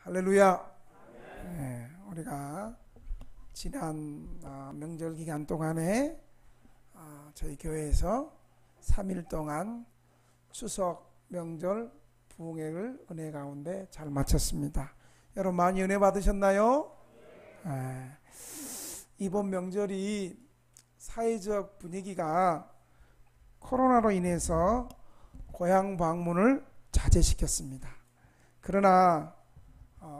할렐루야. 우리가 지난 명절 기간 동안에 저희 교회에서 3일 동안 추석 명절 부흥회를 은혜 가운데 잘 마쳤습니다. 여러분 많이 은혜 받으셨나요? 이번 명절이 사회적 분위기가 코로나로 인해서 고향 방문을 자제시켰습니다. 그러나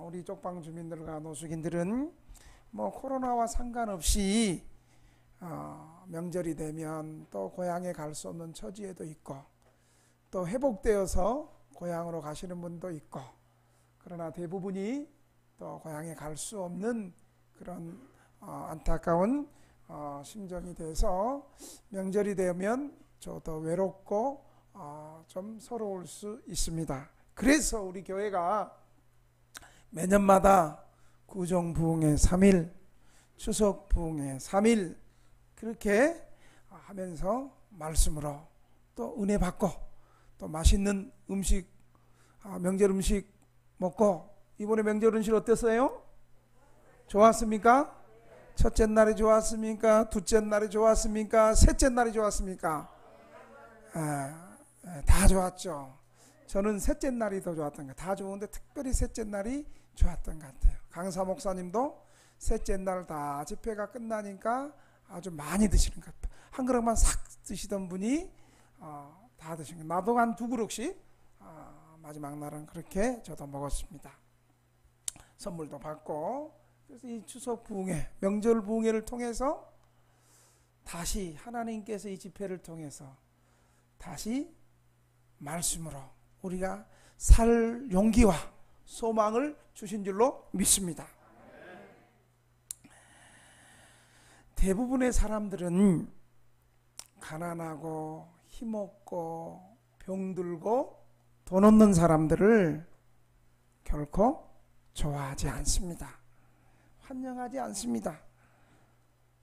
우리 쪽방 주민들과 노숙인들은 코로나와 상관없이 명절이 되면 또 고향에 갈 수 없는 처지에도 있고 또 회복되어서 고향으로 가시는 분도 있고, 그러나 대부분이 또 고향에 갈 수 없는 그런 안타까운 심정이 돼서 명절이 되면 저도 외롭고 좀 서러울 수 있습니다. 그래서 우리 교회가 매년마다 구정부흥회 3일, 추석부흥회 3일 그렇게 하면서 말씀으로 또 은혜 받고 또 맛있는 음식, 명절 음식 먹고. 이번에 명절 음식 어땠어요? 좋았습니까? 첫째 날이 좋았습니까? 둘째 날이 좋았습니까? 셋째 날이 좋았습니까? 다 좋았죠. 저는 셋째 날이 더 좋았던 것 같아요. 다 좋은데 특별히 셋째 날이 좋았던 것 같아요. 강사 목사님도 셋째 날 다 집회가 끝나니까 아주 많이 드시는 것 같아요. 한 그릇만 싹 드시던 분이 다 드신 것 같아요. 나도 한 2그릇씩 마지막 날은 그렇게 저도 먹었습니다. 선물도 받고. 그래서 이 추석 부흥회, 명절 부흥회를 통해서 다시 하나님께서 이 집회를 통해서 다시 말씀으로 우리가 살 용기와 소망을 주신 줄로 믿습니다. 대부분의 사람들은 가난하고 힘없고 병들고 돈 없는 사람들을 결코 좋아하지 않습니다. 환영하지 않습니다.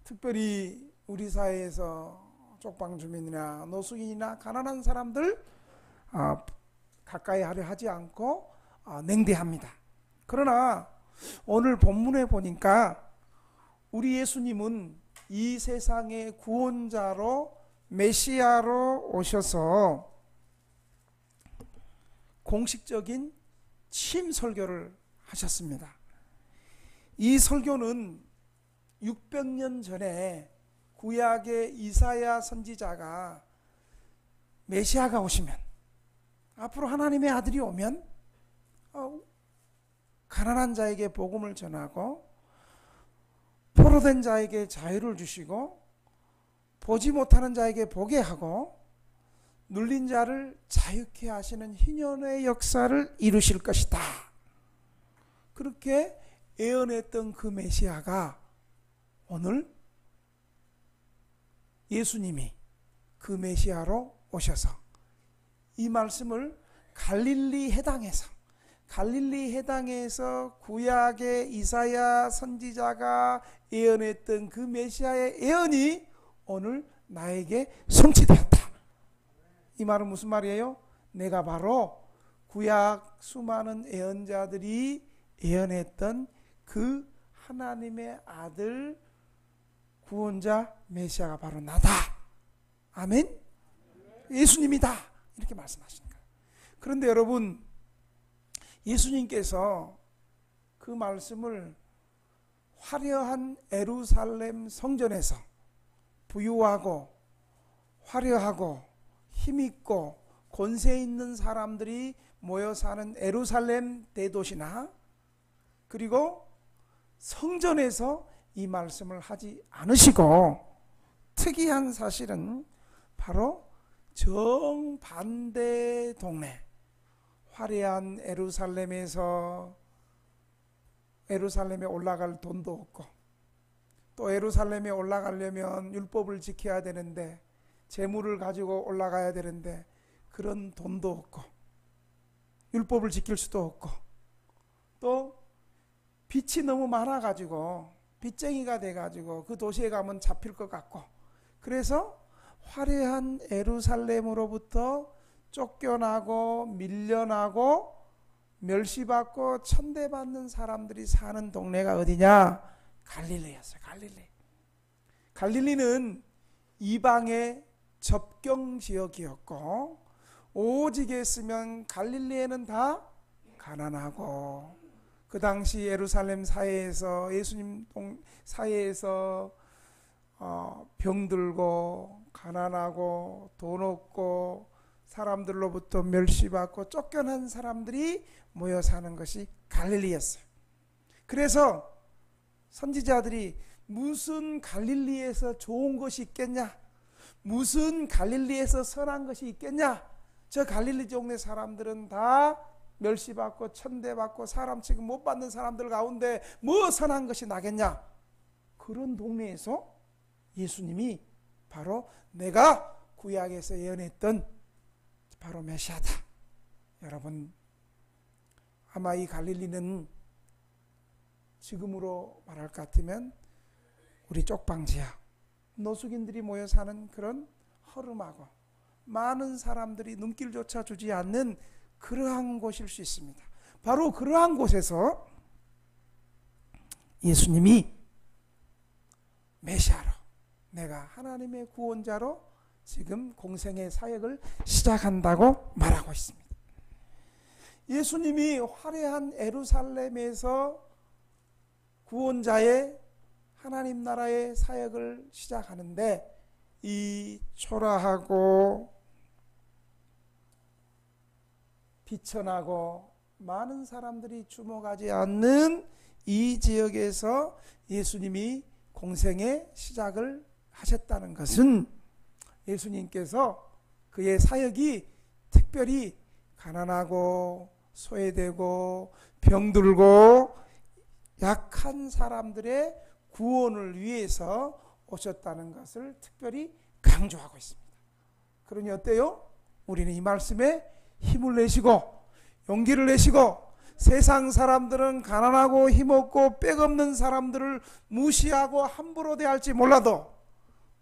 특별히 우리 사회에서 쪽방 주민이나 노숙인이나 가난한 사람들 가까이 하려 하지 않고 냉대합니다. 그러나 오늘 본문에 보니까 우리 예수님은 이 세상의 구원자로 메시아로 오셔서 공식적인 취임 설교를 하셨습니다. 이 설교는 600년 전에 구약의 이사야 선지자가 메시아가 오시면, 앞으로 하나님의 아들이 오면 가난한 자에게 복음을 전하고 포로된 자에게 자유를 주시고 보지 못하는 자에게 보게 하고 눌린 자를 자유케 하시는 희년의 역사를 이루실 것이다. 그렇게 예언했던 그 메시아가 오늘 예수님이 그 메시아로 오셔서 이 말씀을 갈릴리 해당에서 구약의 이사야 선지자가 예언했던 그 메시아의 예언이 오늘 나에게 성취되었다. 이 말은 무슨 말이에요? 내가 바로 구약 수많은 예언자들이 예언했던 그 하나님의 아들 구원자 메시아가 바로 나다. 아멘? 예수님이다. 이렇게 말씀하시는 거예요. 그런데 여러분, 예수님께서 그 말씀을 화려한 예루살렘 성전에서 부유하고 화려하고 힘있고 권세 있는 사람들이 모여 사는 예루살렘 대도시나 그리고 성전에서 이 말씀을 하지 않으시고, 특이한 사실은 바로 정반대 동네, 화려한 예루살렘에 올라갈 돈도 없고, 또 예루살렘에 올라가려면 율법을 지켜야 되는데 재물을 가지고 올라가야 되는데 그런 돈도 없고 율법을 지킬 수도 없고, 또 빚이 너무 많아가지고 빚쟁이가 돼가지고 그 도시에 가면 잡힐 것 같고, 그래서 화려한 예루살렘으로부터 쫓겨나고 밀려나고 멸시받고 천대받는 사람들이 사는 동네가 어디냐? 갈릴리였어요. 갈릴리는 이방의 접경 지역이었고, 오직에 있으면 갈릴리에는 다 가난하고, 그 당시 예루살렘 사회에서 예수님 사회에서 병들고 가난하고 돈 없고 사람들로부터 멸시받고 쫓겨난 사람들이 모여 사는 것이 갈릴리였어요. 그래서 선지자들이 무슨 갈릴리에서 좋은 것이 있겠냐? 무슨 갈릴리에서 선한 것이 있겠냐? 저 갈릴리 동네 사람들은 다 멸시받고 천대받고 사람 취급 못 받는 사람들 가운데 뭐 선한 것이 나겠냐? 그런 동네에서 예수님이 바로 내가 구약에서 예언했던 바로 메시아다. 여러분, 아마 이 갈릴리는 지금으로 말할 것 같으면 우리 쪽방지역 노숙인들이 모여 사는 그런 허름하고 많은 사람들이 눈길조차 주지 않는 그러한 곳일 수 있습니다. 바로 그러한 곳에서 예수님이 메시아로, 내가 하나님의 구원자로 지금 공생의 사역을 시작한다고 말하고 있습니다. 예수님이 화려한 예루살렘에서 구원자의 하나님 나라의 사역을 시작하는데, 이 초라하고 비천하고 많은 사람들이 주목하지 않는 이 지역에서 예수님이 공생의 시작을 하셨다는 것은 예수님께서 그의 사역이 특별히 가난하고 소외되고 병들고 약한 사람들의 구원을 위해서 오셨다는 것을 특별히 강조하고 있습니다. 그러니 어때요? 우리는 이 말씀에 힘을 내시고 용기를 내시고, 세상 사람들은 가난하고 힘없고 빽없는 사람들을 무시하고 함부로 대할지 몰라도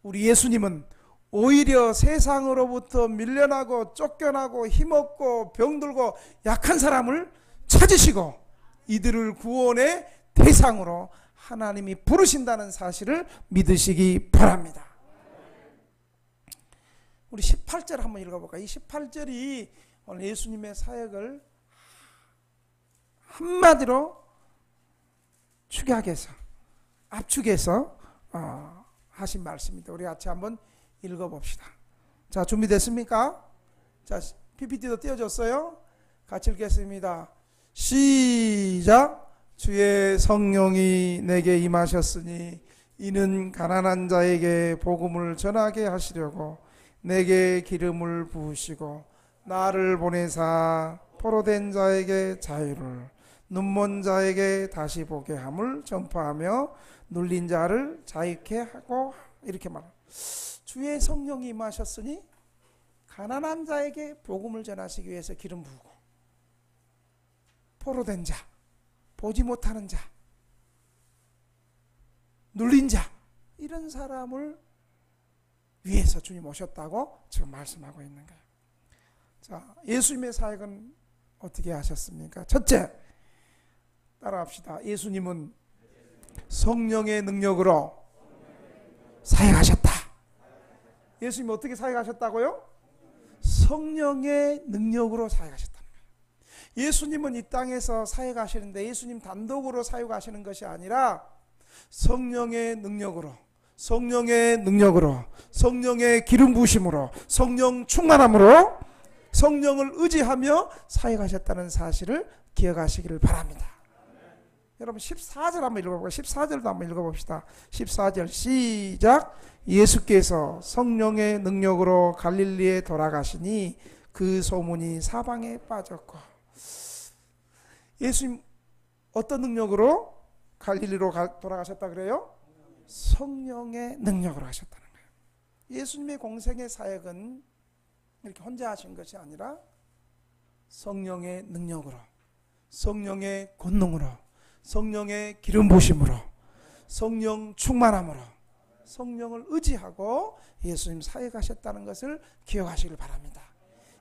우리 예수님은 오히려 세상으로부터 밀려나고 쫓겨나고 힘없고 병들고 약한 사람을 찾으시고 이들을 구원의 대상으로 하나님이 부르신다는 사실을 믿으시기 바랍니다. 우리 18절 한번 읽어볼까요? 이 18절이 오늘 예수님의 사역을 한마디로 축약해서 압축해서 하신 말씀입니다. 우리 같이 한번 읽어봅시다. 자, 준비됐습니까? 자, PPT도 띄워줬어요. 같이 읽겠습니다. 시작. 주의 성령이 내게 임하셨으니 이는 가난한 자에게 복음을 전하게 하시려고 내게 기름을 부으시고 나를 보내사 포로된 자에게 자유를, 눈먼 자에게 다시 보게 함을 전파하며 눌린 자를 자유케 하고, 이렇게 말합니다. 주의 성령이 임하셨으니 가난한 자에게 복음을 전하시기 위해서 기름 부으고, 포로된 자, 보지 못하는 자, 눌린 자, 이런 사람을 위해서 주님 오셨다고 지금 말씀하고 있는 거예요. 자, 예수님의 사역은 어떻게 하셨습니까? 첫째, 따라합시다. 예수님은 성령의 능력으로 사역하셨다. 예수님이 어떻게 사역하셨다고요? 성령의 능력으로 사역하셨다는 거예요. 예수님은 이 땅에서 사역하시는데 예수님 단독으로 사역하시는 것이 아니라 성령의 능력으로, 성령의 능력으로, 성령의 기름 부으심으로, 성령 충만함으로, 성령을 의지하며 사역하셨다는 사실을 기억하시기를 바랍니다. 여러분 14절 한번 읽어볼까요? 14절도 한번 읽어봅시다. 14절 시작. 예수께서 성령의 능력으로 갈릴리에 돌아가시니 그 소문이 사방에 빠졌고. 예수님 어떤 능력으로 갈릴리로 돌아가셨다 그래요? 성령의 능력으로 하셨다는 거예요. 예수님의 공생의 사역은 이렇게 혼자 하신 것이 아니라 성령의 능력으로, 성령의 권능으로, 성령의 기름 부으심으로, 성령 충만함으로, 성령을 의지하고 예수님 사역하셨다는 것을 기억하시길 바랍니다.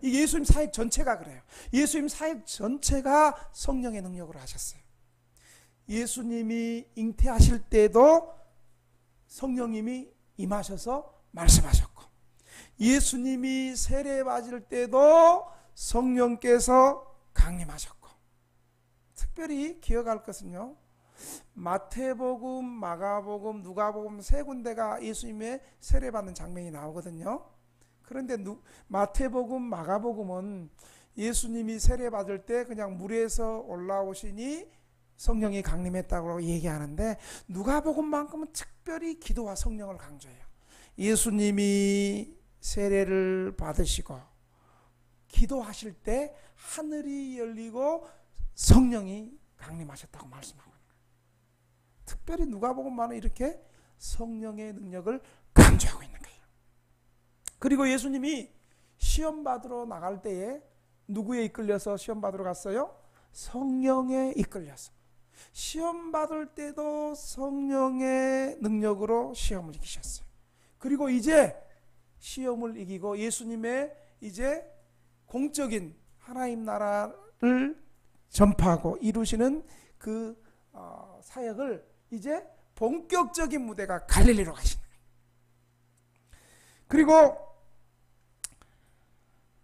이 예수님 사역 전체가 그래요. 예수님 사역 전체가 성령의 능력으로 하셨어요. 예수님이 잉태하실 때도 성령님이 임하셔서 말씀하셨고, 예수님이 세례 받을 때도 성령께서 강림하셨고, 특별히 기억할 것은요, 마태복음, 마가복음, 누가복음 세 군데가 예수님의 세례받는 장면이 나오거든요. 그런데 마태복음, 마가복음은 예수님이 세례받을 때 그냥 물에서 올라오시니 성령이 강림했다고 얘기하는데, 누가복음만큼은 특별히 기도와 성령을 강조해요. 예수님이 세례를 받으시고 기도하실 때 하늘이 열리고 성령이 강림하셨다고 말씀하고 있는 거예요. 특별히 누가복음만은 이렇게 성령의 능력을 강조하고 있는 거예요. 그리고 예수님이 시험 받으러 나갈 때에 누구에 이끌려서 시험 받으러 갔어요? 성령에 이끌려서. 시험 받을 때도 성령의 능력으로 시험을 이기셨어요. 그리고 이제 시험을 이기고 예수님의 이제 공적인 하나님 나라를 전파하고 이루시는 그 사역을 이제 본격적인 무대가 갈릴리로 가시는 거예요. 그리고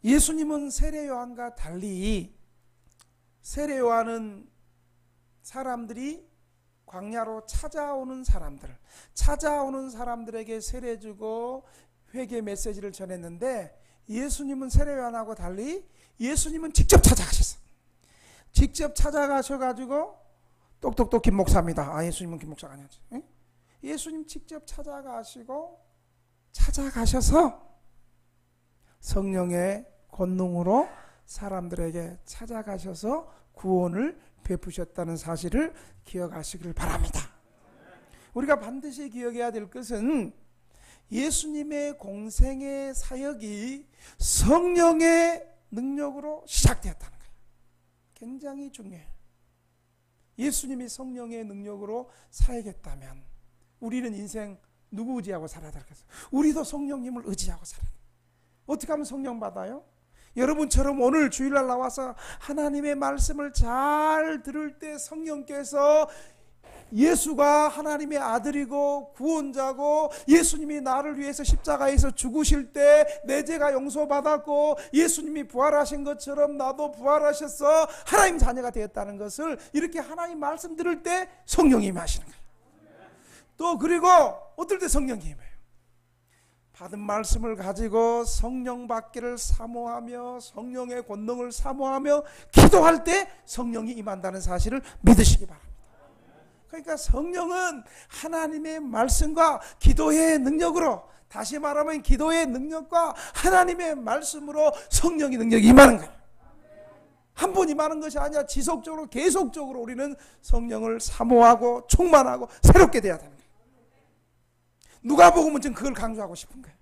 예수님은 세례요한과 달리, 세례요한은 사람들이 광야로 찾아오는 사람들에게 세례 주고 회개 메시지를 전했는데, 예수님은 세례요한하고 달리 예수님은 직접 찾아가셨어요. 직접 찾아가셔가지고, 똑똑똑 김 목사입니다. 아, 예수님은 김 목사가 아니었지. 응? 예수님 직접 찾아가셔서 성령의 권능으로 사람들에게 찾아가셔서 구원을 베푸셨다는 사실을 기억하시기를 바랍니다. 우리가 반드시 기억해야 될 것은 예수님의 공생의 사역이 성령의 능력으로 시작되었다는 거예요. 굉장히 중요해요. 예수님이 성령의 능력으로 사역했다면 우리는 인생 누구 의지하고 살아야 되겠어요? 우리도 성령님을 의지하고 살아야 돼요. 어떻게 하면 성령 받아요? 여러분처럼 오늘 주일날 나와서 하나님의 말씀을 잘 들을 때 성령께서 예수가 하나님의 아들이고 구원자고 예수님이 나를 위해서 십자가에서 죽으실 때 내 죄가 용서받았고 예수님이 부활하신 것처럼 나도 부활하셔서 하나님 자녀가 되었다는 것을 이렇게 하나님 말씀 들을 때 성령이 임하시는 거예요. 또 그리고 어떨 때 성령이 임해요? 받은 말씀을 가지고 성령 받기를 사모하며 성령의 권능을 사모하며 기도할 때 성령이 임한다는 사실을 믿으시기 바랍니다. 그러니까 성령은 하나님의 말씀과 기도의 능력으로, 다시 말하면 기도의 능력과 하나님의 말씀으로 성령의 능력이 임하는 거예요. 한 번 임하는 것이 아니라 지속적으로 계속적으로 우리는 성령을 사모하고 충만하고 새롭게 돼야 되는 거예요. 누가복음은 지금 그걸 강조하고 싶은 거예요.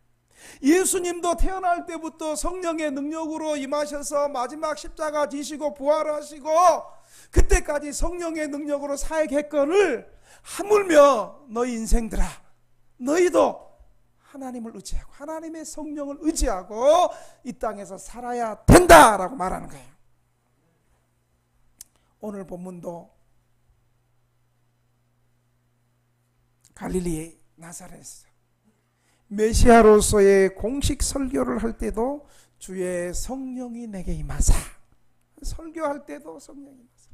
예수님도 태어날 때부터 성령의 능력으로 임하셔서 마지막 십자가 지시고 부활하시고 그때까지 성령의 능력으로 사역했거늘 하물며 너희 인생들아, 너희도 하나님을 의지하고 하나님의 성령을 의지하고 이 땅에서 살아야 된다라고 말하는 거예요. 오늘 본문도 갈릴리의 나사렛에서 메시아로서의 공식 설교를 할 때도 주의 성령이 내게 임하사, 설교할 때도 성령이 임하사.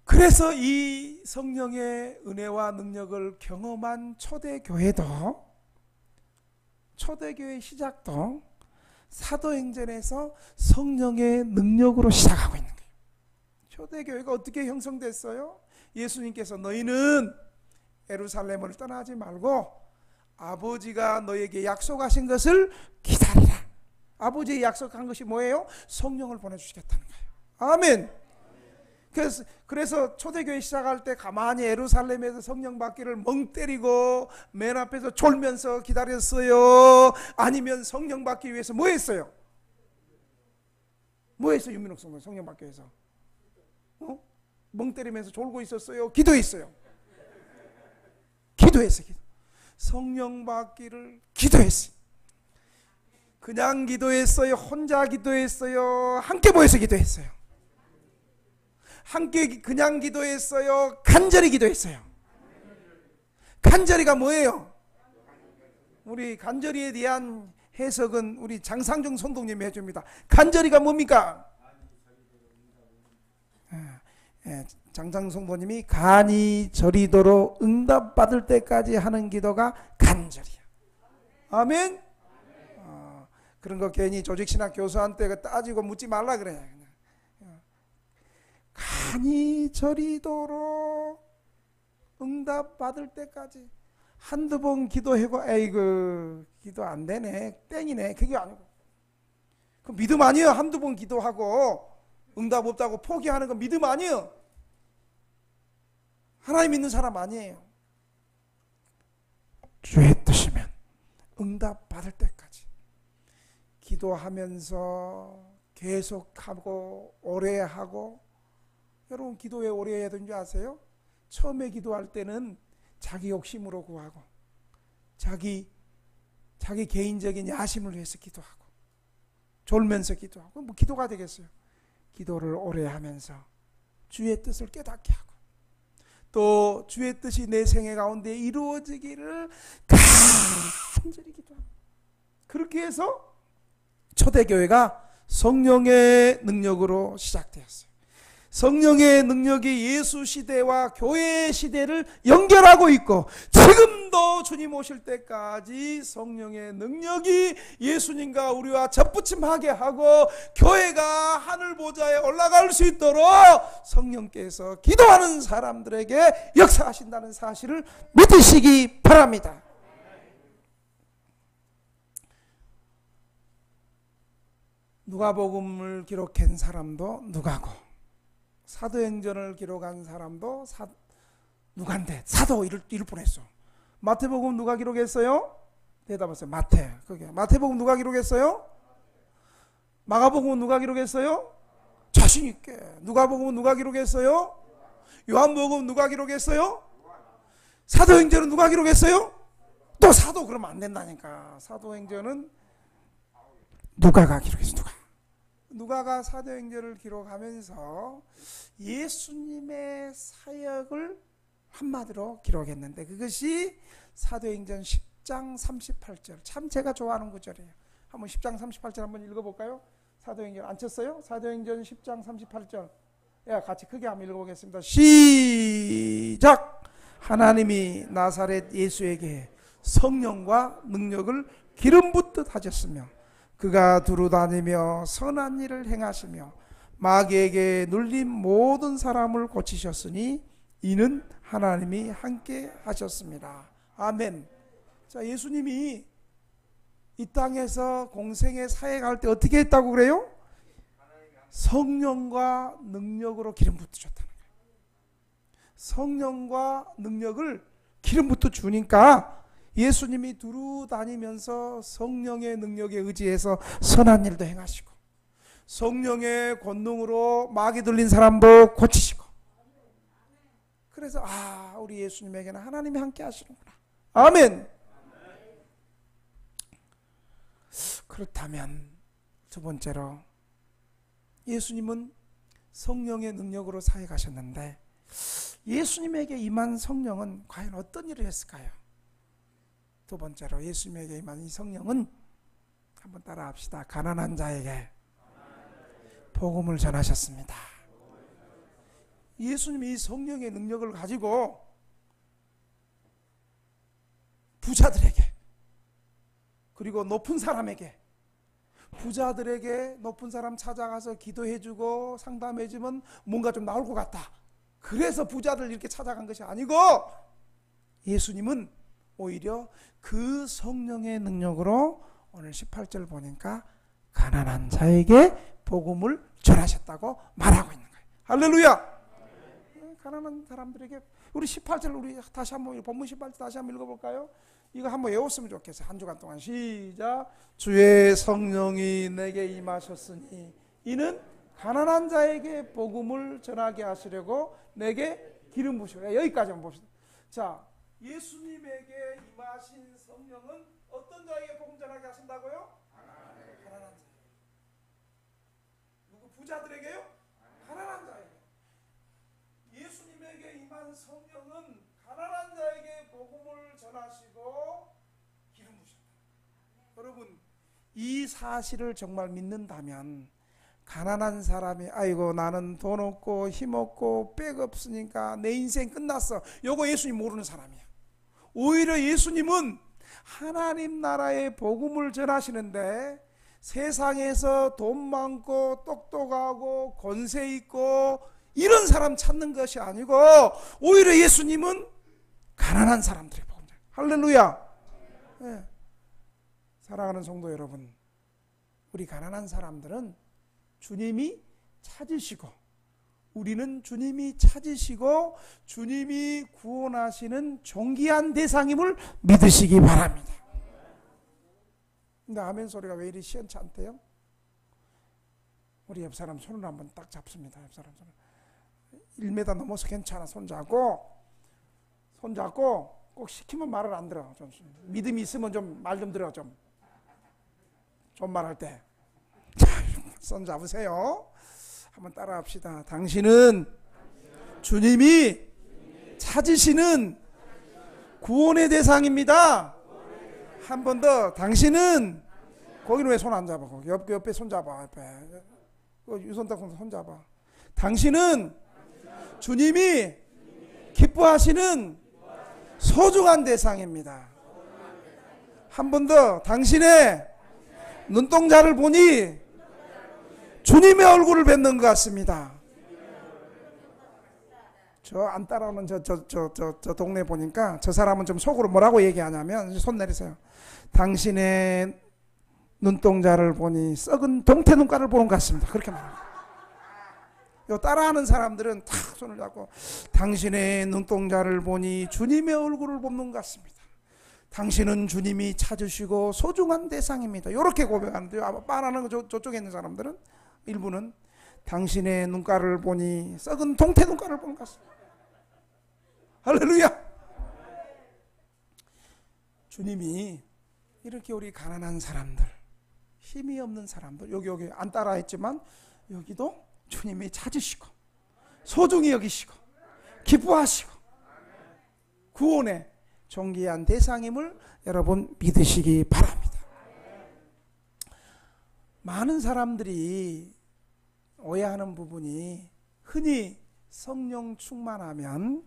그래서 이 성령의 은혜와 능력을 경험한 초대교회도, 초대교회 시작도 사도행전에서 성령의 능력으로 시작하고 있는 거예요. 초대교회가 어떻게 형성됐어요? 예수님께서 너희는 예루살렘을 떠나지 말고 아버지가 너에게 약속하신 것을 기다리라. 아버지의 약속한 것이 뭐예요? 성령을 보내주시겠다는 거예요. 아멘. 그래서 초대교회 시작할 때 가만히 예루살렘에서 성령 받기를 멍 때리고 맨 앞에서 졸면서 기다렸어요? 아니면 성령 받기 위해서 뭐 했어요? 뭐 했어요? 윤민옥 성도 성령 받기 위해서 멍 때리면서 졸고 있었어요? 기도했어요? 기도했어요. 성령 받기를 기도했어요. 그냥 기도했어요? 혼자 기도했어요? 함께 모여서 기도했어요? 함께 그냥 기도했어요? 간절히 기도했어요? 간절히가 뭐예요? 우리 간절히에 대한 해석은 우리 장상중 선동님이 해줍니다. 간절히가 뭡니까? 장상중 선동님이 간이 저리도록 응답받을 때까지 하는 기도가 간절이야. 아멘. 그런 거 괜히 조직신학 교수한테 따지고 묻지 말라 그래. 간이 저리도록 응답받을 때까지 한두 번 기도하고 에이그 기도 안 되네 땡이네 그게 아니고 그 믿음 아니에요. 한두 번 기도하고 응답 없다고 포기하는 건 믿음 아니에요. 하나님 믿는 사람 아니에요. 주의 뜻이면 응답 받을 때까지 기도하면서 계속하고 오래 하고. 여러분 기도 왜 오래 해야 되는지 아세요? 처음에 기도할 때는 자기 욕심으로 구하고 자기 개인적인 야심을 위해서 기도하고 졸면서 기도하고 뭐 기도가 되겠어요. 기도를 오래 하면서 주의 뜻을 깨닫게 하고 또 주의 뜻이 내 생애 가운데 이루어지기를 간절히 기도하고 그렇게 해서 초대교회가 성령의 능력으로 시작되었어요. 성령의 능력이 예수 시대와 교회 시대를 연결하고 있고 지금도 주님 오실 때까지 성령의 능력이 예수님과 우리와 접붙임하게 하고 교회가 하늘 보좌에 올라갈 수 있도록 성령께서 기도하는 사람들에게 역사하신다는 사실을 믿으시기 바랍니다. 누가복음을 기록한 사람도 누가고 사도행전을 기록한 사람도 누간데 사도 이럴 뻔했어. 마태복음 누가 기록했어요? 대답하세요. 마태복음 누가 기록했어요? 마가복음 누가 기록했어요? 자신 있게. 누가복음 누가 기록했어요? 요한복음 누가 기록했어요? 사도행전은 누가 기록했어요? 또 사도 그러면 안 된다니까. 사도행전은 누가가 기록했어. 누가가 사도행전을 기록하면서 예수님의 사역을 한마디로 기록했는데 그것이 사도행전 10장 38절. 참 제가 좋아하는 구절이에요. 한번 10장 38절 한번 읽어볼까요? 사도행전 안 쳤어요? 사도행전 10장 38절. 같이 크게 한번 읽어보겠습니다. 시작! 하나님이 나사렛 예수에게 성령과 능력을 기름 붓듯 하셨으며 그가 두루다니며 선한 일을 행하시며 마귀에게 눌린 모든 사람을 고치셨으니 이는 하나님이 함께 하셨습니다. 아멘. 자, 예수님이 이 땅에서 공생의 사역할 때 어떻게 했다고 그래요? 성령과 능력으로 기름 붓으셨다는 거예요. 성령과 능력을 기름 붓어 주니까 예수님이 두루 다니면서 성령의 능력에 의지해서 선한 일도 행하시고 성령의 권능으로 마귀 들린 사람도 고치시고 그래서 우리 예수님에게는 하나님이 함께 하시는구나. 아멘. 그렇다면 두 번째로 예수님은 성령의 능력으로 사역하셨는데 예수님에게 임한 성령은 과연 어떤 일을 했을까요? 두 번째로 예수님에게 임한 이 성령은 한번 따라 합시다. 가난한 자에게 복음을 전하셨습니다. 예수님이 이 성령의 능력을 가지고 부자들에게 그리고 높은 사람에게 부자들에게 높은 사람 찾아가서 기도해주고 상담해주면 뭔가 좀 나올 것 같다. 그래서 부자들 이렇게 찾아간 것이 아니고 예수님은 오히려 그 성령의 능력으로 오늘 18절 보니까 가난한 자에게 복음을 전하셨다고 말하고 있는 거예요. 할렐루야. 가난한 사람들에게 우리 18절 우리 다시 한번 본문 18절 다시 한번 읽어볼까요? 이거 한번 외웠으면 좋겠어요. 한 주간 동안 시작. 주의 성령이 내게 임하셨으니 이는 가난한 자에게 복음을 전하게 하시려고 내게 기름 부으시고 여기까지만 봅시다. 자, 예수님에게 임하신 성령은 어떤 자에게 복음 전하게 하신다고요? 부자들에게요? 가난한 자에게. 예수님에게 임한 성령은 가난한 자에게 복음을 전하시고 기름 부으셨다. 여러분, 이 사실을 정말 믿는다면 가난한 사람이 아이고 나는 돈 없고 힘 없고 백 없으니까 내 인생 끝났어, 요거 예수님 모르는 사람이야. 오히려 예수님은 하나님 나라의 복음을 전하시는데 세상에서 돈 많고 똑똑하고 권세 있고 이런 사람 찾는 것이 아니고 오히려 예수님은 가난한 사람들의 복음. 할렐루야. 네. 사랑하는 성도 여러분, 우리 가난한 사람들은 주님이 찾으시고 우리는 주님이 찾으시고 주님이 구원하시는 존귀한 대상임을 믿으시기 바랍니다. 근데 아멘 소리가 왜 이리 시원치 않대요? 우리 옆 사람 손을 한번 딱 잡습니다. 옆 사람 손을 1m 넘어서 괜찮아. 손잡고 꼭 시키면 말을 안 들어. 좀 믿음이 있으면 좀 말 좀 들어. 좀 말할 때 손 잡으세요. 한번 따라 합시다. 당신은 주님이 찾으시는 구원의 대상입니다. 한 번 더. 당신은, 거기는 왜 손 안 잡아? 옆에 손 잡아. 옆에 유손 딱 손 잡아. 당신은 주님이 기뻐하시는 소중한 대상입니다. 한 번 더. 당신의 눈동자를 보니 주님의 얼굴을 뵙는 것 같습니다. 저 안 따라오는 저 동네 보니까 저 사람은 좀 속으로 뭐라고 얘기하냐면, 손 내리세요. 당신의 눈동자를 보니 썩은 동태 눈가를 보는 것 같습니다. 그렇게 말합니다. 요 따라하는 사람들은 탁 손을 잡고 당신의 눈동자를 보니 주님의 얼굴을 보는 것 같습니다. 당신은 주님이 찾으시고 소중한 대상입니다. 이렇게 고백하는데요. 빠라는 저쪽에 있는 사람들은, 일부는 당신의 눈가를 보니 썩은 동태 눈가를 보는 것 같습니다. 할렐루야. 주님이 이렇게 우리 가난한 사람들, 힘이 없는 사람들, 여기 안 따라했지만 여기도 주님이 찾으시고 소중히 여기시고 기뻐하시고 구원의 존귀한 대상임을 여러분 믿으시기 바랍니다. 많은 사람들이 오해하는 부분이, 흔히 성령 충만하면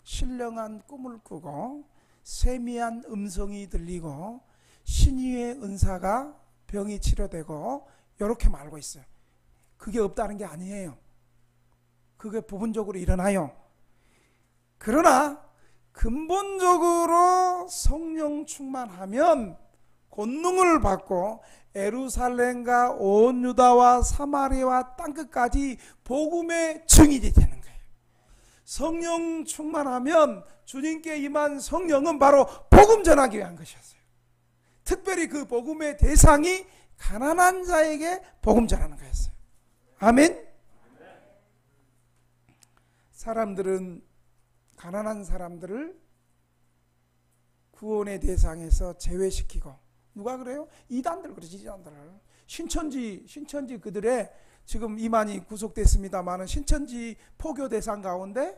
신령한 꿈을 꾸고 세미한 음성이 들리고 신유의 은사가 병이 치료되고 이렇게 말고 있어요. 그게 없다는 게 아니에요. 그게 부분적으로 일어나요. 그러나 근본적으로 성령 충만하면 권능을 받고 예루살렘과 온 유다와 사마리아와 땅끝까지 복음의 증인이 되는 거예요. 성령 충만하면 주님께 임한 성령은 바로 복음 전하기 위한 것이었어요. 특별히 그 복음의 대상이 가난한 자에게 복음 전하는 거였어요. 아멘. 사람들은 가난한 사람들을 구원의 대상에서 제외시키고, 누가 그래요? 이단들 그러지. 이단들 신천지 그들의, 지금 이만희 구속됐습니다마는 신천지 포교 대상 가운데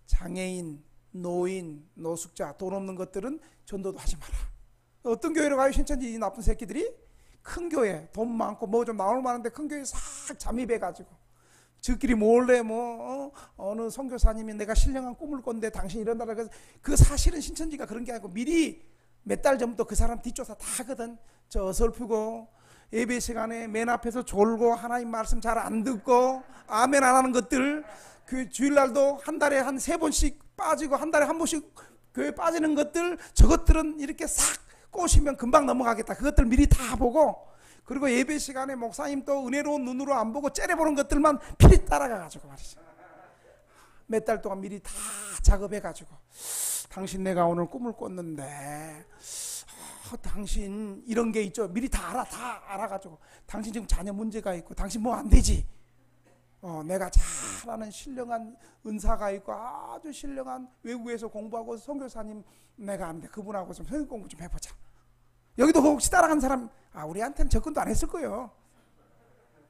장애인, 노인, 노숙자, 돈 없는 것들은 전도도 하지 마라. 어떤 교회로 가요? 신천지 이 나쁜 새끼들이 큰 교회, 돈 많고 뭐 좀 나올 만한데 큰 교회 싹 잠입해가지고 저끼리 몰래 어느 선교사님이 내가 신령한 꿈을 꿨는데 당신 이런다라. 그 사실은 신천지가 그런 게 아니고 미리 몇 달 전부터 그 사람 뒷조사 다 하거든. 저 어설프고 예배 시간에 맨 앞에서 졸고 하나님 말씀 잘 안 듣고 아멘 안 하는 것들, 그 주일날도 한 달에 한 3번씩 빠지고 한 달에 한 번씩 교회 빠지는 것들, 저것들은 이렇게 싹 꼬시면 금방 넘어가겠다. 그것들 미리 다 보고, 그리고 예배 시간에 목사님 또 은혜로운 눈으로 안 보고 째려보는 것들만 필히 따라가가지고 말이죠. 몇 달 동안 미리 다 작업해가지고, 당신 내가 오늘 꿈을 꿨는데 당신 이런 게 있죠. 미리 다 알아가지고, 당신 지금 자녀 문제가 있고 당신 뭐 안 되지. 내가 잘하는 신령한 은사가 있고 아주 신령한 외국에서 공부하고 선교사님 내가 아는데 그분하고 좀 성경 공부 좀 해보자. 여기도 혹시 따라간 사람, 우리한테는 접근도 안 했을 거예요.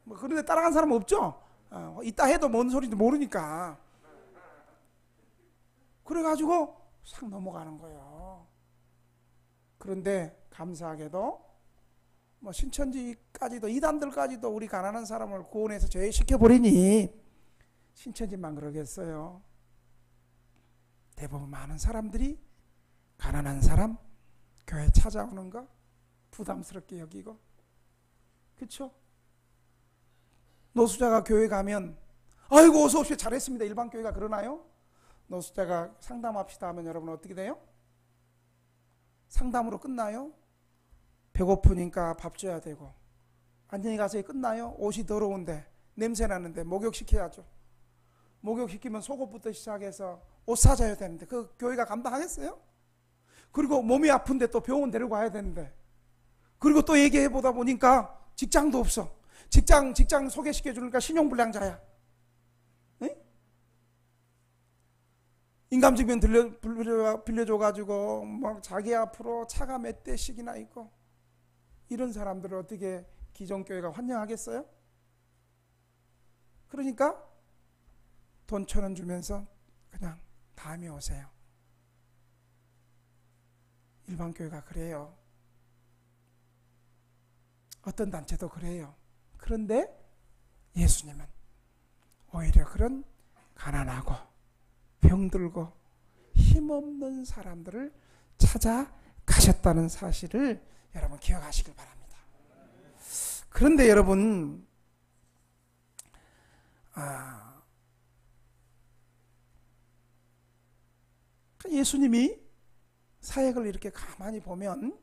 뭐 그런데 따라간 사람 없죠? 있다 해도 뭔 소리인지 모르니까. 그래가지고 싹 넘어가는 거예요. 그런데 감사하게도 뭐 신천지까지도 이단들까지도 우리 가난한 사람을 구원해서 제외시켜버리니 신천지만 그러겠어요. 대부분 많은 사람들이 가난한 사람 교회 찾아오는 거 부담스럽게 여기고, 그렇죠? 노숙자가 교회 가면 아이고 어서 오십시오 잘했습니다. 일반 교회가 그러나요? 노숙자가 상담합시다 하면 여러분 어떻게 돼요? 상담으로 끝나요? 배고프니까 밥 줘야 되고, 안녕히 가세요 끝나요? 옷이 더러운데 냄새 나는데 목욕시켜야죠. 목욕시키면 속옷부터 시작해서 옷 사줘야 되는데 그 교회가 감당하겠어요? 그리고 몸이 아픈데 또 병원 데리고 가야 되는데, 그리고 또 얘기해 보다 보니까 직장도 없어. 직장 소개시켜 주니까 신용불량자야. 네? 인감증명 빌려줘가지고 막 자기 앞으로 차가 몇 대씩이나 있고, 이런 사람들을 어떻게 기존교회가 환영하겠어요? 그러니까 돈 1,000원 주면서 그냥 다음에 오세요. 일반 교회가 그래요. 어떤 단체도 그래요. 그런데 예수님은 오히려 그런 가난하고 병들고 힘없는 사람들을 찾아가셨다는 사실을 여러분 기억하시길 바랍니다. 그런데 여러분, 예수님이 사역을 이렇게 가만히 보면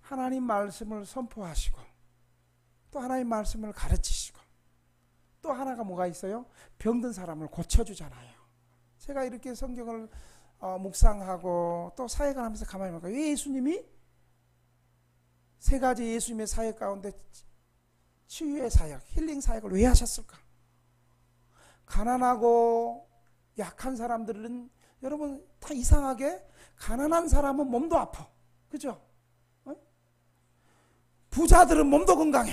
하나님 말씀을 선포하시고 또 하나님 말씀을 가르치시고 또 하나가 뭐가 있어요? 병든 사람을 고쳐주잖아요. 제가 이렇게 성경을 묵상하고 또 사역을 하면서 가만히 보니까 왜 예수님이 세 가지 예수님의 사역 가운데 치유의 사역, 힐링 사역을 왜 하셨을까? 가난하고 약한 사람들은 여러분 다 이상하게 가난한 사람은 몸도 아파. 그죠? 부자들은 몸도 건강해.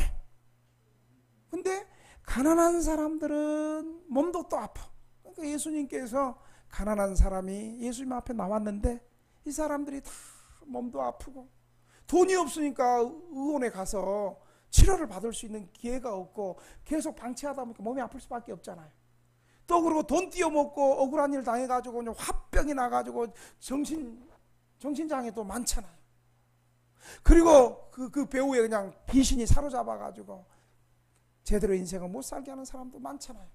근데 가난한 사람들은 몸도 또 아파. 그러니까 예수님께서 가난한 사람이 예수님 앞에 나왔는데 이 사람들이 다 몸도 아프고 돈이 없으니까 의원에 가서 치료를 받을 수 있는 기회가 없고 계속 방치하다 보니까 몸이 아플 수밖에 없잖아요. 또 그리고 돈 띄어먹고 억울한 일 당해가지고 화병이 나가지고 정신장애도 많잖아요. 그리고 그 배우에 그냥 귀신이 사로잡아가지고 제대로 인생을 못 살게 하는 사람도 많잖아요.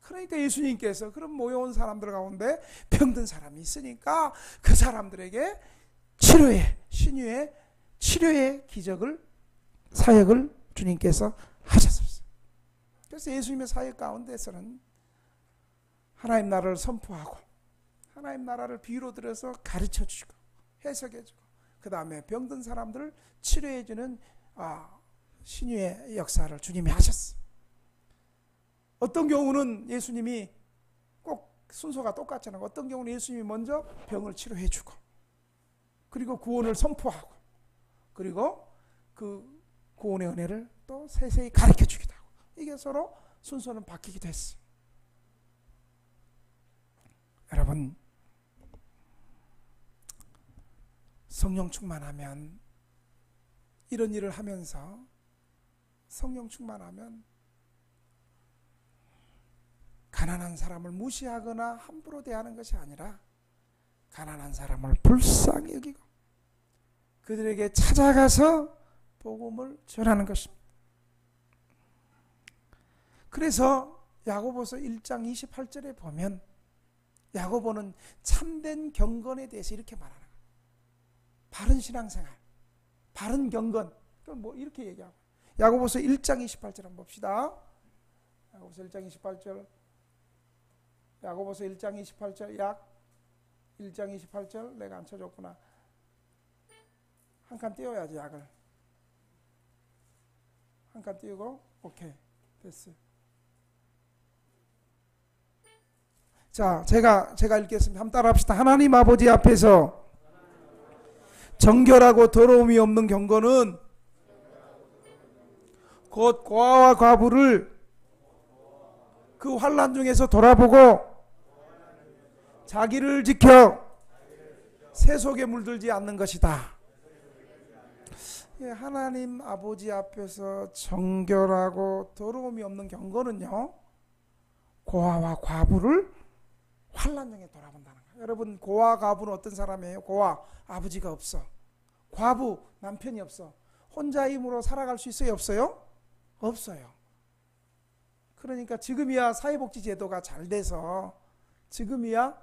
그러니까 예수님께서 그런 모여온 사람들 가운데 병든 사람이 있으니까 그 사람들에게 치료의 기적을, 사역을 주님께서 하셨어요. 그래서 예수님의 사역 가운데서는 하나님 나라를 선포하고 하나님 나라를 비유로 들어서 가르쳐주고 해석해주고 그 다음에 병든 사람들을 치료해주는 신유의 역사를 주님이 하셨어요. 어떤 경우는 예수님이 꼭 순서가 똑같잖아요. 어떤 경우는 예수님이 먼저 병을 치료해주고 그리고 구원을 선포하고 그리고 그 구원의 은혜를 또 세세히 가르쳐주기도 하고 이게 서로 순서는 바뀌기도 했어요. 여러분, 성령 충만하면 이런 일을 하면서 성령 충만하면 가난한 사람을 무시하거나 함부로 대하는 것이 아니라 가난한 사람을 불쌍히 여기고 그들에게 찾아가서 복음을 전하는 것입니다. 그래서 야고보서 1장 28절에 보면 야고보는 참된 경건에 대해서 이렇게 말하는 거예요. 바른 신앙생활, 바른 경건, 뭐 이렇게 얘기하고 야고보서 1장 28절 한번 봅시다. 야고보서 1장 28절 야고보서 1장 28절 약 1장 28절 내가 안 쳐줬구나. 한 칸 띄워야지 약을. 한 칸 띄우고 오케이 됐어요. 자, 제가 읽겠습니다. 한번 따라합시다. 하나님 아버지 앞에서 정결하고 더러움이 없는 경건은 곧 고아와 과부를 그 환난 중에서 돌아보고 자기를 지켜 세속에 물들지 않는 것이다. 하나님 아버지 앞에서 정결하고 더러움이 없는 경건은요, 고아와 과부를 환난 중에 돌아본다는 거예요. 여러분, 고아 과부는 어떤 사람이에요? 고아 아버지가 없어, 과부 남편이 없어. 혼자 힘으로 살아갈 수 있어요? 없어요? 없어요. 그러니까 지금이야 사회복지제도가 잘 돼서 지금이야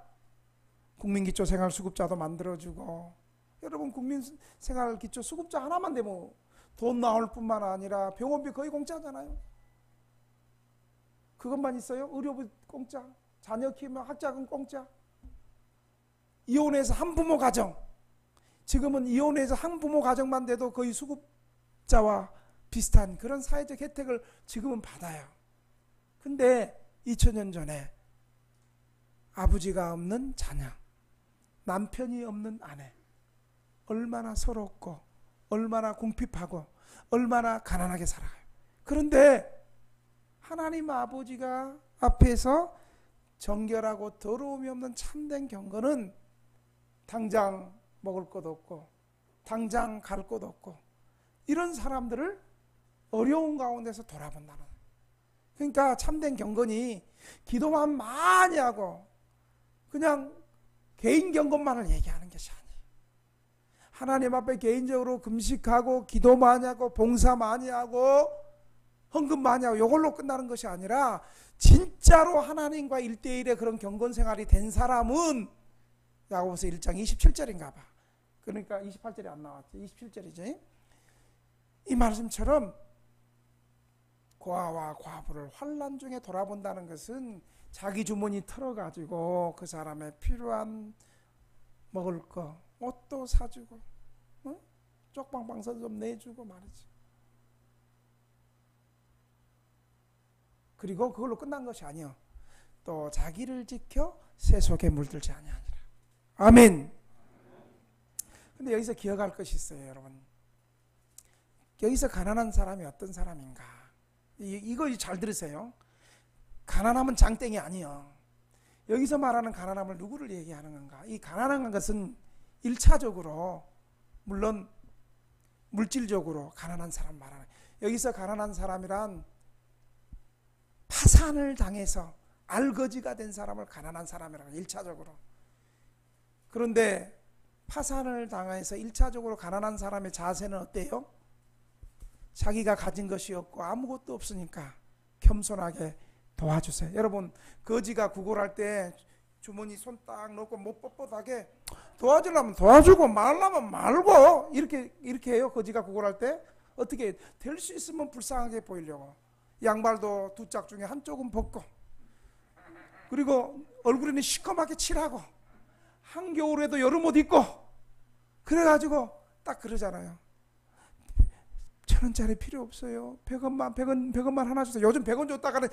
국민기초생활수급자도 만들어주고, 여러분 국민생활기초수급자 하나만 되면 돈 나올 뿐만 아니라 병원비 거의 공짜잖아요. 그것만 있어요? 의료비 공짜, 자녀 키우면 학자금 공짜, 이혼해서 한부모 가정, 지금은 이혼해서 한부모 가정만 돼도 거의 수급자와 비슷한 그런 사회적 혜택을 지금은 받아요. 근데 2000년 전에 아버지가 없는 자녀, 남편이 없는 아내, 얼마나 서럽고 얼마나 궁핍하고 얼마나 가난하게 살아요. 그런데 하나님 아버지가 앞에서 정결하고 더러움이 없는 참된 경건은 당장 먹을 것 없고 당장 갈 곳 없고 이런 사람들을 어려운 가운데서 돌아본다는 거예요. 그러니까 참된 경건이 기도만 많이 하고 그냥 개인 경건만을 얘기하는 것이 아니에요. 하나님 앞에 개인적으로 금식하고 기도 많이 하고 봉사 많이 하고 헌금 많이 하고 이걸로 끝나는 것이 아니라 진짜로 하나님과 1대1의 그런 경건 생활이 된 사람은 야고보서 1장 27절인가 봐. 그러니까 28절이 안 나왔지. 27절이지. 이 말씀처럼 고아와 과부를 환난 중에 돌아본다는 것은 자기 주머니 털어가지고 그 사람의 필요한 먹을 거, 옷도 사주고, 쪽방방서 좀 내주고 말이지. 그리고 그걸로 끝난 것이 아니요. 또 자기를 지켜 세속에 물들지 아니하니라. 아멘. 근데 여기서 기억할 것이 있어요, 여러분. 여기서 가난한 사람이 어떤 사람인가? 이거 잘 들으세요. 가난함은 장땡이 아니요. 여기서 말하는 가난함을 누구를 얘기하는 건가? 이 가난한 것은 1차적으로 물론 물질적으로 가난한 사람 말하는, 여기서 가난한 사람이란 파산을 당해서 알거지가 된 사람을 가난한 사람이라고 1차적으로. 그런데 파산을 당해서 1차적으로 가난한 사람의 자세는 어때요? 자기가 가진 것이 없고 아무것도 없으니까 겸손하게 도와주세요. 여러분, 거지가 구걸할 때 주머니 손 딱 넣고 못 뻣뻣하게 도와주려면 도와주고 말라면 말고 이렇게 해요. 거지가 구걸할 때 어떻게 될 수 있으면 불쌍하게 보이려고 양발도 두 짝 중에 한쪽은 벗고, 그리고 얼굴에는 시커멓게 칠하고 한겨울에도 여름 옷 입고 그래가지고 딱 그러잖아요. 1,000원짜리 필요 없어요. 100원만 하나 주세요. 요즘 100원 줬다가는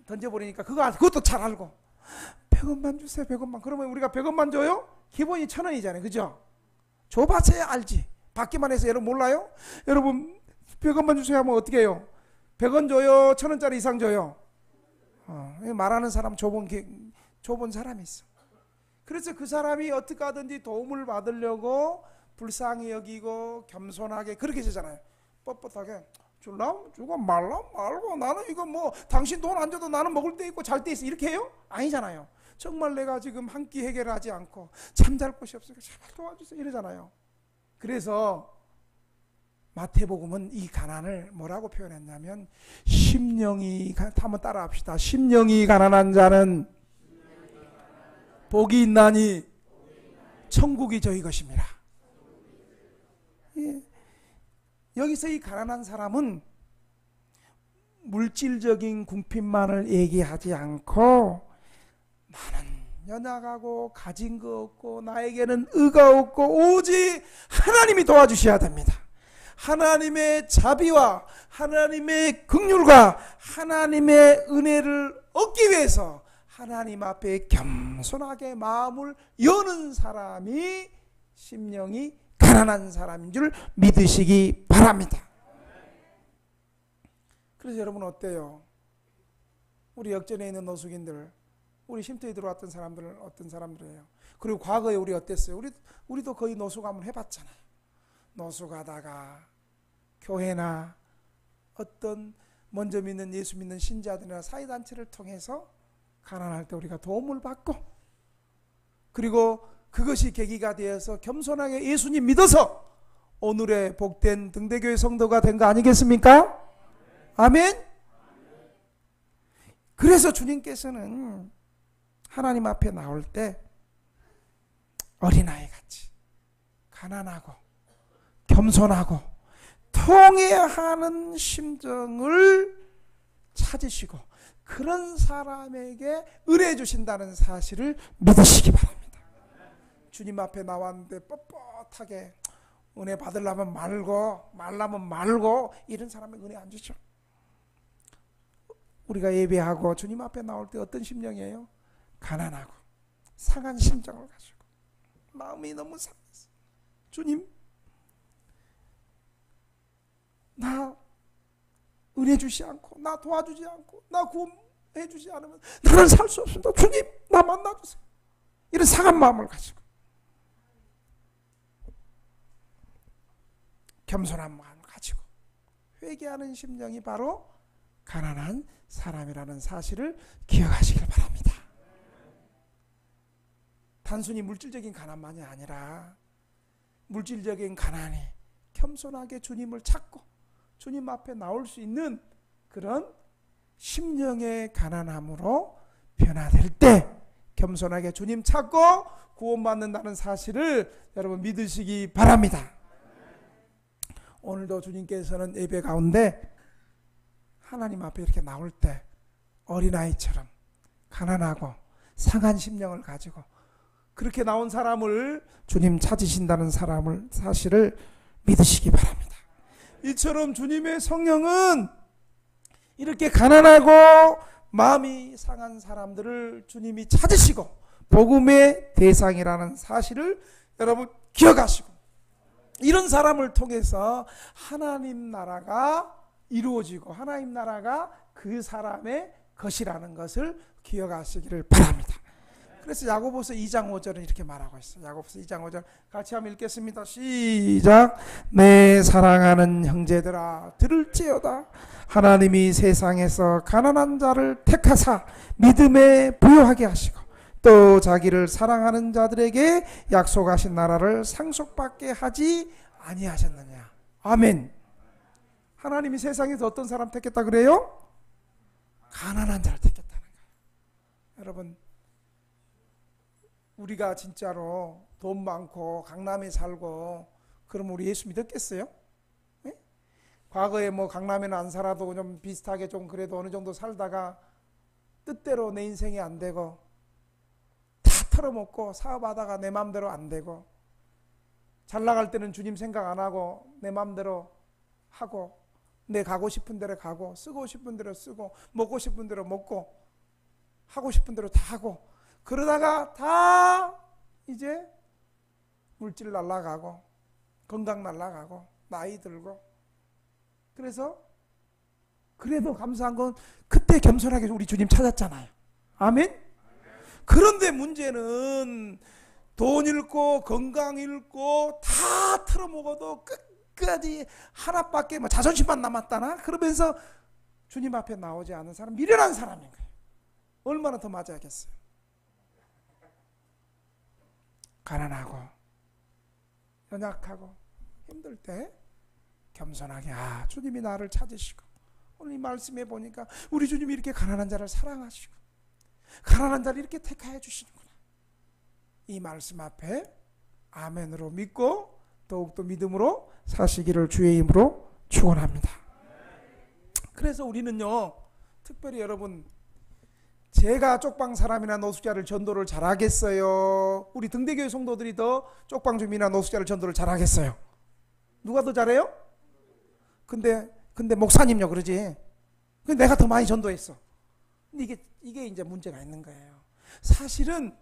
던져버리니까 그것도 잘 알고 100원만 주세요. 100원만. 그러면 우리가 100원만 줘요? 기본이 1,000원이잖아요. 그죠? 줘봤어야 알지. 받기만 해서 여러분 몰라요? 여러분 100원만 주세요 하면 어떻게 해요? 100원 줘요? 1,000원짜리 이상 줘요? 말하는 사람 줘본 사람이 있어. 그래서 그 사람이 어떻게 하든지 도움을 받으려고 불쌍히 여기고 겸손하게 그렇게 되잖아요. 뻣뻣하게 줄라면 주고 말라면 말고, 나는 이거 뭐 당신 돈 안 줘도 나는 먹을 때 있고 잘 때 있어 이렇게 해요? 아니잖아요. 정말 내가 지금 한 끼 해결하지 않고 잠잘 곳이 없으니까 제발 도와주세요 이러잖아요. 그래서 마태복음은 이 가난을 뭐라고 표현했냐면 심령이, 한번 따라 합시다. 심령이 가난한 자는 복이 있나니 천국이 저희 것입니다. 예. 여기서 이 가난한 사람은 물질적인 궁핍만을 얘기하지 않고 나는 연약하고 가진 거 없고 나에게는 의가 없고 오직 하나님이 도와주셔야 됩니다. 하나님의 자비와 하나님의 긍휼과 하나님의 은혜를 얻기 위해서 하나님 앞에 겸손하게 마음을 여는 사람이 심령이 가난한 사람인 줄 믿으시기 바랍니다. 그래서 여러분 어때요? 우리 역전에 있는 노숙인들, 우리 쉼터에 들어왔던 사람들은 어떤 사람들이에요? 그리고 과거에 우리 어땠어요? 우리도 거의 노숙 한번 해봤잖아요. 노숙하다가 교회나 어떤 먼저 믿는 예수 믿는 신자들이나 사회단체를 통해서 가난할 때 우리가 도움을 받고, 그리고 그것이 계기가 되어서 겸손하게 예수님 믿어서 오늘의 복된 등대교회 성도가 된 거 아니겠습니까? 아멘? 그래서 주님께서는 하나님 앞에 나올 때 어린아이같이 가난하고 겸손하고 통회하는 심정을 찾으시고 그런 사람에게 은혜 주신다는 사실을 믿으시기 바랍니다. 주님 앞에 나왔는데 뻣뻣하게 은혜 받으려면 말라면 말고 이런 사람에게 은혜 안 주죠. 우리가 예배하고 주님 앞에 나올 때 어떤 심령이에요? 가난하고 상한 심정을 가지고 마음이 너무 상했어. 주님, 나 은혜 주시 않고 나 도와주지 않고 나 구원해 주지 않으면 나는 살 수 없습니다. 주님, 나 만나주세요. 이런 상한 마음을 가지고 겸손한 마음을 가지고 회개하는 심령이 바로 가난한 사람이라는 사실을 기억하시길 바랍니다. 단순히 물질적인 가난만이 아니라 물질적인 가난이 겸손하게 주님을 찾고 주님 앞에 나올 수 있는 그런 심령의 가난함으로 변화될 때 겸손하게 주님 찾고 구원받는다는 사실을 여러분 믿으시기 바랍니다. 오늘도 주님께서는 예배 가운데 하나님 앞에 이렇게 나올 때 어린아이처럼 가난하고 상한 심령을 가지고 그렇게 나온 사람을 주님 찾으신다는 사실을 믿으시기 바랍니다. 이처럼 주님의 성령은 이렇게 가난하고 마음이 상한 사람들을 주님이 찾으시고 복음의 대상이라는 사실을 여러분 기억하시고 이런 사람을 통해서 하나님 나라가 이루어지고 하나님 나라가 그 사람의 것이라는 것을 기억하시기를 바랍니다. 그래서 야고보서 2장 5절은 이렇게 말하고 있어요. 야고보서 2장 5절 같이 한번 읽겠습니다. 시작. 내 사랑하는 형제들아 들을지어다. 하나님이 세상에서 가난한 자를 택하사 믿음에 부요하게 하시고 또 자기를 사랑하는 자들에게 약속하신 나라를 상속받게 하지 아니하셨느냐. 아멘. 하나님이 세상에서 어떤 사람 택했다 그래요? 가난한 자를 택했다는 거예요. 여러분, 우리가 진짜로 돈 많고 강남에 살고 그럼 우리 예수 믿었겠어요? 네? 과거에 뭐 강남에는 안 살아도 좀 비슷하게 좀 그래도 어느 정도 살다가 뜻대로 내 인생이 안 되고 다 털어먹고 사업하다가 내 마음대로 안 되고 잘 나갈 때는 주님 생각 안 하고 내 마음대로 하고 내 가고 싶은 대로 가고 쓰고 싶은 대로 쓰고 먹고 싶은 대로 먹고 하고 싶은 대로 다 하고 그러다가 다 이제 물질 날라가고 건강 날라가고 나이 들고 그래서 그래도 감사한 건 그때 겸손하게 우리 주님 찾았잖아요. 아멘? 그런데 문제는 돈 잃고 건강 잃고 다 틀어먹어도 끝까지 하나밖에 뭐 자존심만 남았다나 그러면서 주님 앞에 나오지 않은 사람 미련한 사람인 거예요. 얼마나 더 맞아야겠어요. 가난하고 연약하고 힘들 때 겸손하게 주님이 나를 찾으시고 오늘 이 말씀에 보니까 우리 주님이 이렇게 가난한 자를 사랑하시고 가난한 자를 이렇게 택하여 주시는구나. 이 말씀 앞에 아멘으로 믿고 더욱더 믿음으로 사시기를 주의 이름으로 축원합니다. 그래서 우리는요 특별히 여러분 제가 쪽방 사람이나 노숙자를 전도를 잘하겠어요? 우리 등대교회 성도들이 더 쪽방 주민이나 노숙자를 전도를 잘하겠어요? 누가 더 잘해요? 근데 목사님요 그러지. 근데 내가 더 많이 전도했어. 근데 이게 이제 문제가 있는 거예요. 사실은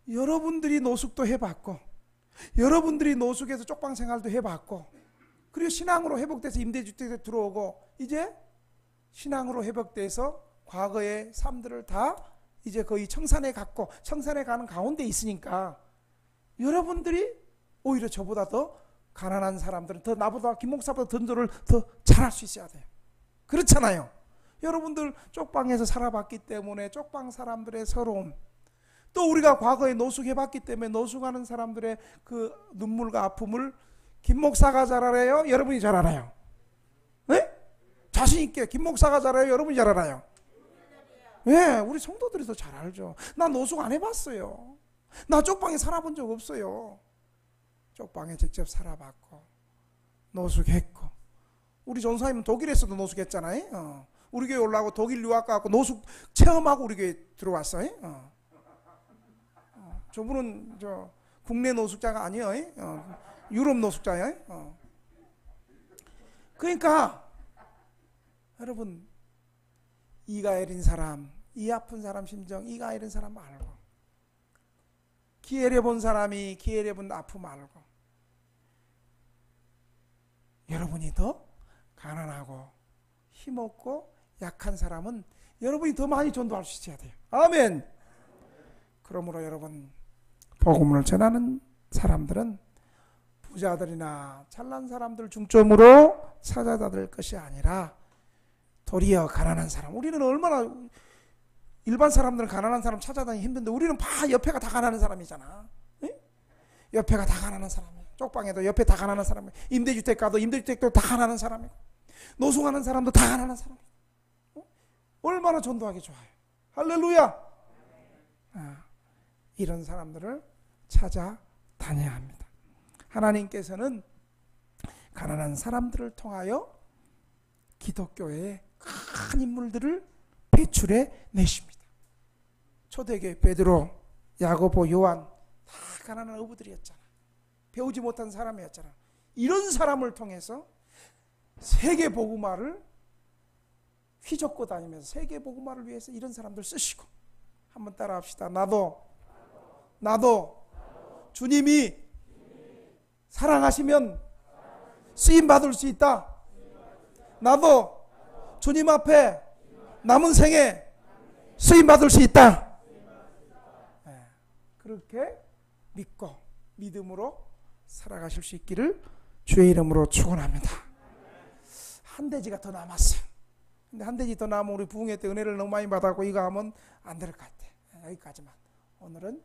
여러분들이 노숙도 해봤고 여러분들이 노숙에서 쪽방 생활도 해봤고 그리고 신앙으로 회복돼서 임대주택에 들어오고 이제 신앙으로 회복돼서 과거의 삶들을 다 이제 거의 청산해 갔고 청산해 가는 가운데 있으니까 여러분들이 오히려 저보다 더 가난한 사람들은 더 나보다 김 목사보다 전도를 더 잘할 수 있어야 돼요. 그렇잖아요. 여러분들 쪽방에서 살아봤기 때문에 쪽방 사람들의 서러움, 또 우리가 과거에 노숙해봤기 때문에 노숙하는 사람들의 그 눈물과 아픔을 김 목사가 잘 알아요? 여러분이 잘 알아요? 네? 자신 있게 김 목사가 잘 알아요? 여러분이 잘 알아요? 네, 우리 성도들이 더 잘 알죠. 나 노숙 안 해봤어요. 나 쪽방에 살아본 적 없어요. 쪽방에 직접 살아봤고 노숙했고, 우리 전사님은 독일에서도 노숙했잖아요. 우리 교회 올라오고 독일 유학 가고 노숙 체험하고 우리 교회 들어왔어요. 저분은 저 국내 노숙자가 아니에요. 유럽 노숙자예요. 그러니까 여러분, 이가 애린 사람, 이 아픈 사람 심정, 이가 애린 사람 알고, 기회를 본 사람이 기회를 본 아픔 알고, 여러분이 더 가난하고 힘없고 약한 사람은 여러분이 더 많이 전도할 수 있어야 돼요. 아멘. 그러므로 여러분, 복음을 전하는 사람들은 부자들이나 잘난 사람들 중점으로 찾아다 될 것이 아니라 도리어 가난한 사람, 우리는 얼마나 일반 사람들은 가난한 사람 찾아다니기 힘든데 우리는 다 옆에가 다 가난한 사람이잖아. 네? 옆에가 다 가난한 사람이에요. 쪽방에도 옆에 다 가난한 사람이에요. 임대주택 가도 임대주택도 다 가난한 사람이고, 노숙하는 사람도 다 가난한 사람이에요. 얼마나 전도하기 좋아요. 할렐루야. 이런 사람들을 찾아다녀야 합니다. 하나님께서는 가난한 사람들을 통하여 기독교의 큰 인물들을 배출해 내십니다. 초대교회 베드로, 야고보, 요한 다 가난한 어부들이었잖아. 배우지 못한 사람이었잖아. 이런 사람을 통해서 세계 복음화를 휘젓고 다니면서 세계 복음화를 위해서 이런 사람들 쓰시고, 한번 따라 합시다. 나도 주님이 사랑하시면 쓰임 받을 수 있다. 나도 주님 앞에 남은 생에 쓰임 받을 수 있다. 네, 그렇게 믿고 믿음으로 살아가실 수 있기를 주의 이름으로 축원합니다. 한 대지가 더 남았어요. 근데 한 대지 더 남으면 우리 부흥회 때 은혜를 너무 많이 받았고 이거 하면 안 될 것 같아. 여기까지만. 오늘은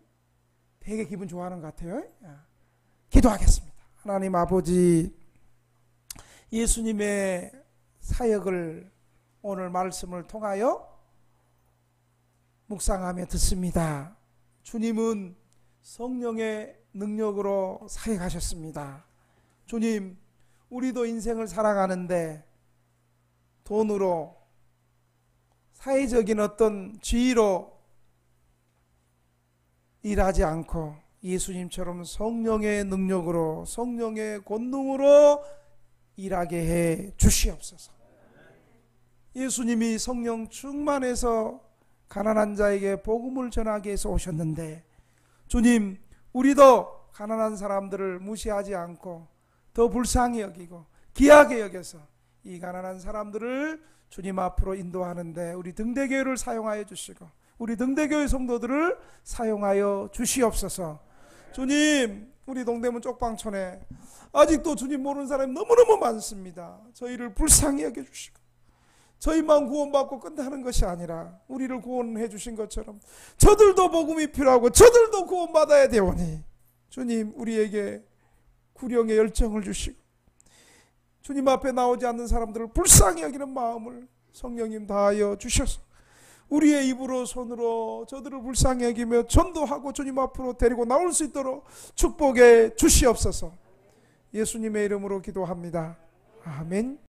되게 기분 좋아하는 것 같아요. 기도하겠습니다. 하나님 아버지, 예수님의 사역을 오늘 말씀을 통하여 묵상하며 듣습니다. 주님은 성령의 능력으로 사역하셨습니다. 주님, 우리도 인생을 살아가는데 돈으로, 사회적인 어떤 지위로 일하지 않고 예수님처럼 성령의 능력으로, 성령의 권능으로 일하게 해 주시옵소서. 예수님이 성령 충만해서 가난한 자에게 복음을 전하기 위해서 오셨는데, 주님, 우리도 가난한 사람들을 무시하지 않고 더 불쌍히 여기고 귀하게 여겨서 이 가난한 사람들을 주님 앞으로 인도하는데 우리 등대교회를 사용하여 주시고 우리 등대교회 성도들을 사용하여 주시옵소서. 주님, 우리 동대문 쪽방촌에 아직도 주님 모르는 사람이 너무너무 많습니다. 저희를 불쌍히 여겨주시고 저희만 구원받고 끝나는 것이 아니라 우리를 구원해 주신 것처럼 저들도 복음이 필요하고 저들도 구원받아야 되오니 주님, 우리에게 구령의 열정을 주시고 주님 앞에 나오지 않는 사람들을 불쌍히 여기는 마음을 성령님 다하여 주셔서 우리의 입으로 손으로 저들을 불쌍히 여기며 전도하고 주님 앞으로 데리고 나올 수 있도록 축복해 주시옵소서. 예수님의 이름으로 기도합니다. 아멘.